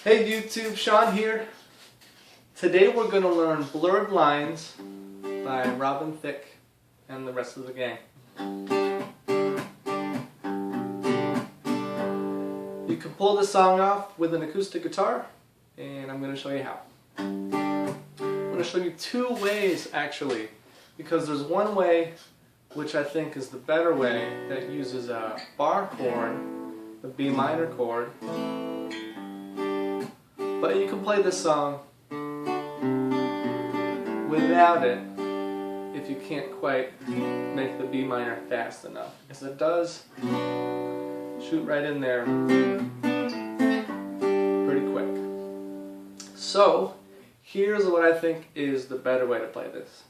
Hey YouTube, Shawn here. Today we're going to learn Blurred Lines by Thicke and the rest of the gang. You can pull the song off with an acoustic guitar, and I'm going to show you how. I'm going to show you two ways actually, because there's one way which I think is the better way that uses a bar chord, the B minor chord. But you can play this song without it if you can't quite make the B minor fast enough, because it does shoot right in there pretty quick. So here's what I think is the better way to play this.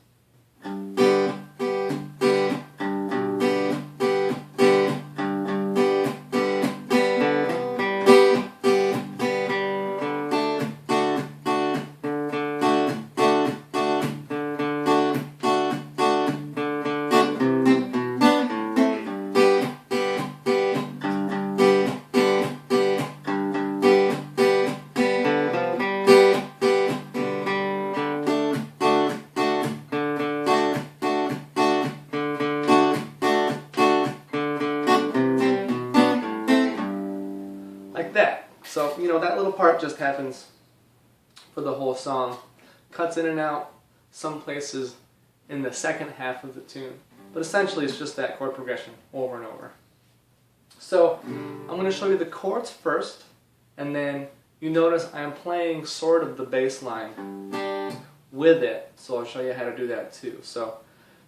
Like that. So, you know, that little part just happens for the whole song. Cuts in and out some places in the second half of the tune. But essentially it's just that chord progression over and over. So, I'm going to show you the chords first, and then you notice I'm playing sort of the bass line with it. So I'll show you how to do that too. So,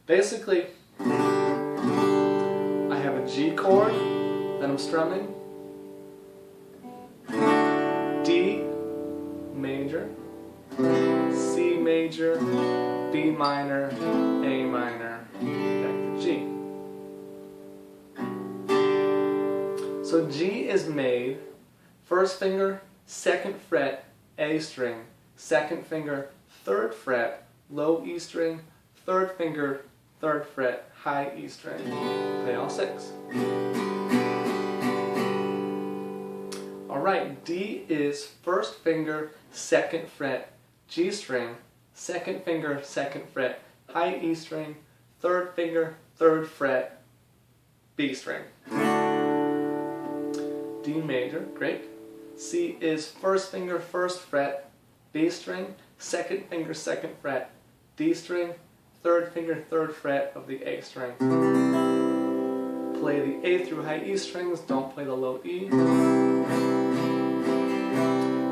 basically, I have a G chord that I'm strumming, D major, C major, B minor, A minor, back to G. So G is made first finger, second fret, A string, second finger, third fret, low E string, third finger, third fret, high E string. Play all six. Alright, D is first finger, second fret, G string, second finger, second fret, high E string, third finger, third fret, B string. D major, great. C is first finger, first fret, B string, second finger, second fret, D string, third finger, third fret of the A string. Play the A through high E strings, don't play the low E.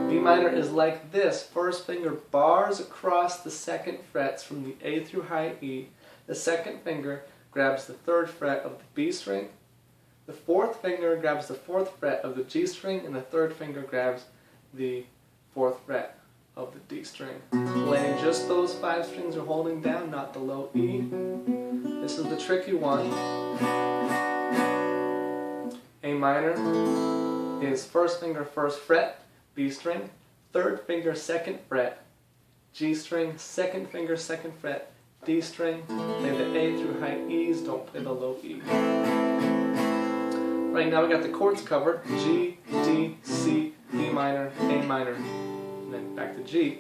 B minor is like this. First finger bars across the second frets from the A through high E. The second finger grabs the third fret of the B string. The fourth finger grabs the fourth fret of the G string, and the third finger grabs the fourth fret of the D string. Playing just those five strings you're holding down, not the low E. This is the tricky one. A minor is first finger, first fret, B string, third finger, second fret, G string, second finger, second fret, D string. Play the A through high E's, don't play the low E. Right now we got the chords covered. G, D, C, B minor, A minor, and then back to G.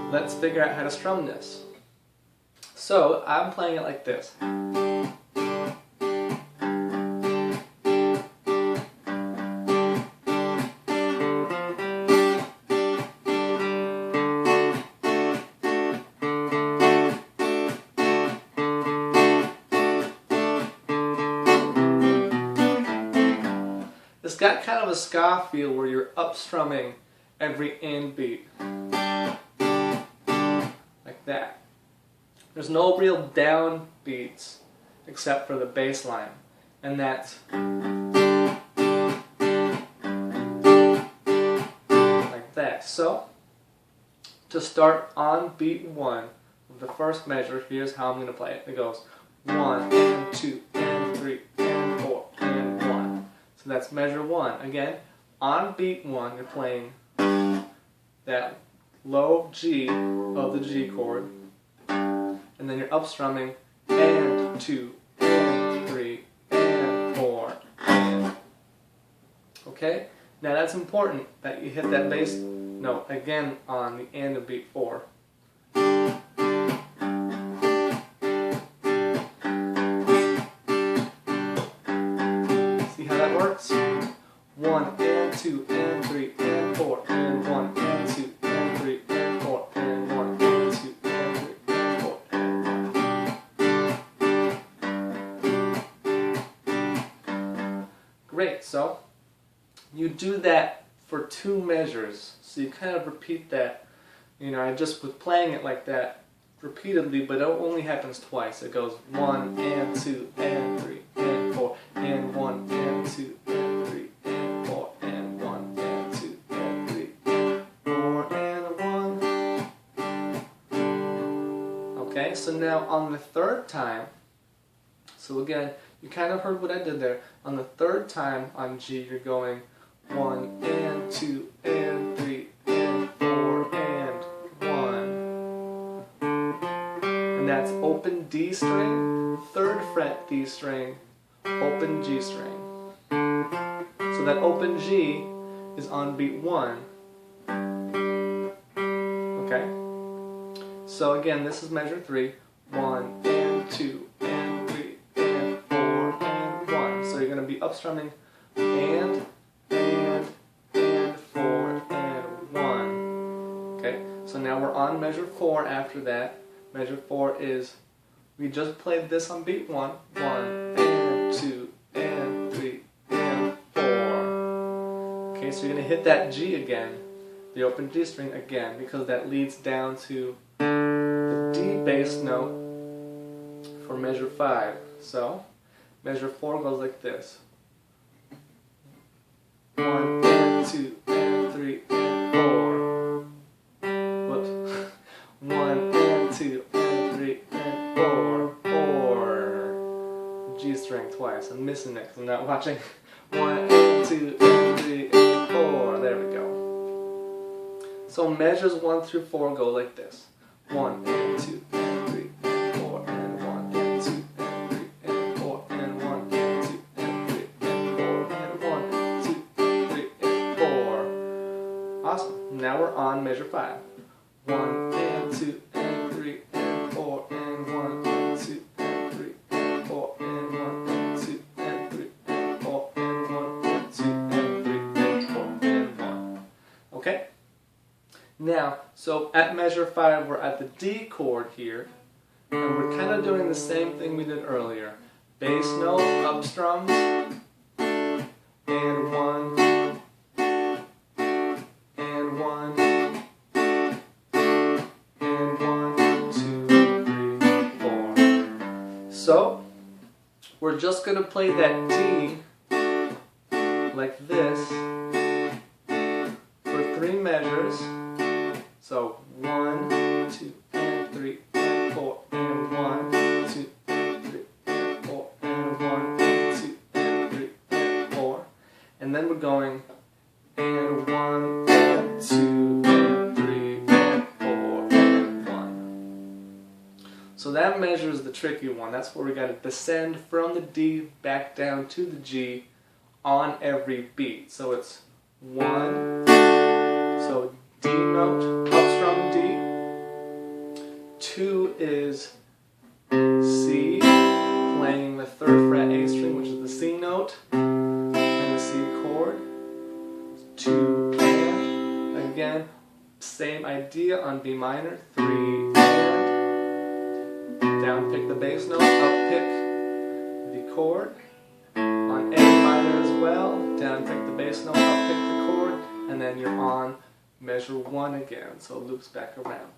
Let's figure out how to strum this. So I'm playing it like this. It's got kind of a ska feel where you're up strumming every end beat. Like that. There's no real down beats except for the bass line. And that's like that. So, to start on beat 1 of the first measure, here's how I'm going to play it. It goes 1 and 2 and 3 and 4 and 1. So that's measure 1. Again, on beat 1, you're playing that low G of the G chord, and then you're up strumming and 2 and 3 and 4 and. Okay? Now that's important that you hit that bass note again on the end of beat 4. See how that works? 1 and 2 and 3 and 4 and 1 and 2 and 3 and 4 and 1 and 2 and 3 and 4 and 1. Great, so you do that for 2 measures. So you kind of repeat that. You know, I just was playing it like that repeatedly, but it only happens twice. It goes 1 and 2 and 3 and 4 and 1 and 2 and 3 and 4 and 1 and 2 and 3 and 4 and 1. Okay, so now on the 3rd time, so again, you kind of heard what I did there. On the 3rd time on G, you're going 1 and 2 and 3 and 4 and 1. And that's open D string, 3rd fret D string, open G string. So that open G is on beat 1. Okay? So again, this is measure 3. 1 and 2 and 3 and 4 and 1. So you're going to be up strumming and 4 and 1. Okay? So now we're on measure 4 after that. Measure 4 is, we just played this on beat 1. 1 and 2 and 3 and 4. Okay, so you're going to hit that G again, the open G string again, because that leads down to the D bass note for measure 5. So, measure 4 goes like this. 1 and 2 and 3 and 4. Whoops. 1 and 2 and 3 and 4. 4. G string twice. I'm missing it because I'm not watching. 1 and 2 and 3 and 4. There we go. So measures 1 through 4 go like this. 1 and 2 and 3 and 4 and 1 and 2 and 3 and 4 and 1 and 2 and 3 and 4 and 1 and 2 and 3 and 4. Awesome. Now we're on measure 5. 1 and 2 and 3 and 4 and 1 and 2 and 3 and 4 and 1 and 2 and 3 and 4 and 1 and 2 and 3 and 4 and 1. Okay? Now, so at measure 5 we're at the D chord here, and we're kind of doing the same thing we did earlier. Bass note, up strums, and 1, and 1, and 1, 2, 3, 4. So, we're just going to play that D like this for 3 measures. So 1, 2, and 3, and 4, and 1, 2, and 3, and 4, and 1, and 2, and 3, and 4. And then we're going and 1, and 2, and 3, and 4, and 1. So that measure is the tricky one. That's where we got to descend from the D back down to the G on every beat. So it's 1, so D note, up strum D. 2 is C, playing the 3rd fret A string, which is the C note, and the C chord. 2 and, again, same idea on B minor. 3 and, down pick the bass note, up pick the chord. On A minor as well, down pick the bass note, up pick the chord, and then you're on measure 1 again, so it loops back around.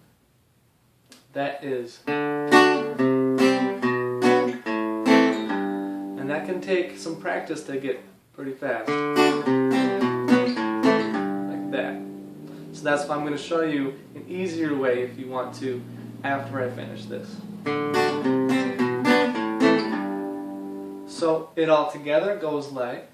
That is, and that can take some practice to get pretty fast, like that. So that's why I'm going to show you an easier way if you want to after I finish this. So it all together goes like,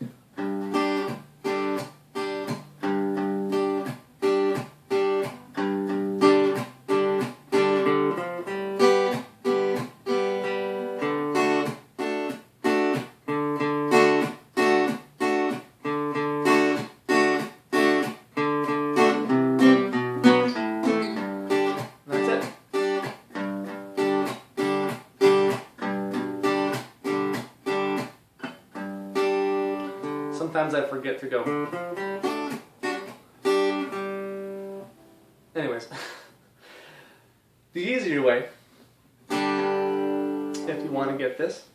Sometimes I forget to go. Anyways, the easier way, if you want to get this,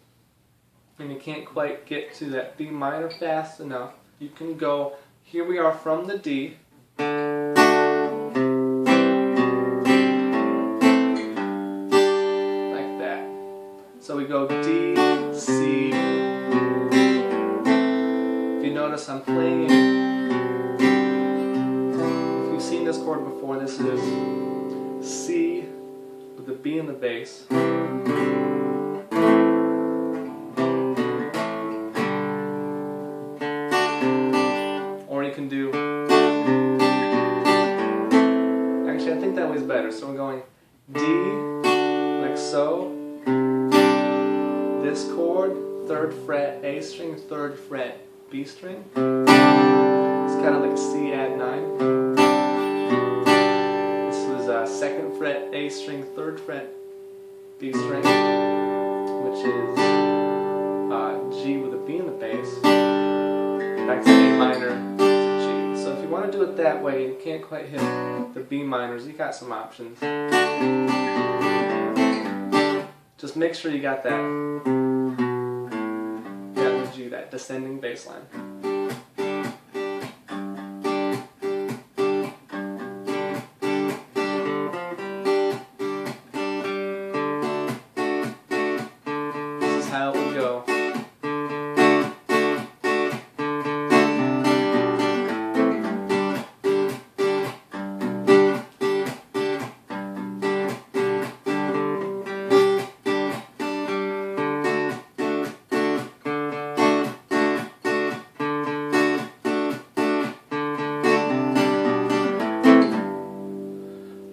and you can't quite get to that D minor fast enough, you can go, here we are from the D, like that. So we go D, C. If you notice I'm playing, if you've seen this chord before, this is C with the B in the bass. Or you can do, actually I think that way's better. So we're going D, like so, this chord, 3rd fret A string, 3rd fret B string. It's kind of like a C add 9. This was 2nd fret A string, 3rd fret B string, which is G with a B in the bass. Back to A minor to G. So if you want to do it that way and you can't quite hit the B minors, you got some options. Just make sure you got that. G, that descending bass line. This is how it would go.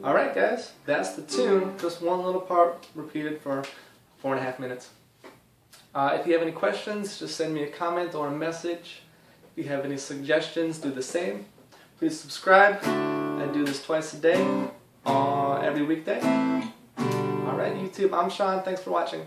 Alright guys, that's the tune. Just one little part repeated for 4.5 minutes. If you have any questions, just send me a comment or a message. If you have any suggestions, do the same. Please subscribe. I do this twice a day, every weekday. Alright YouTube, I'm Shawn. Thanks for watching.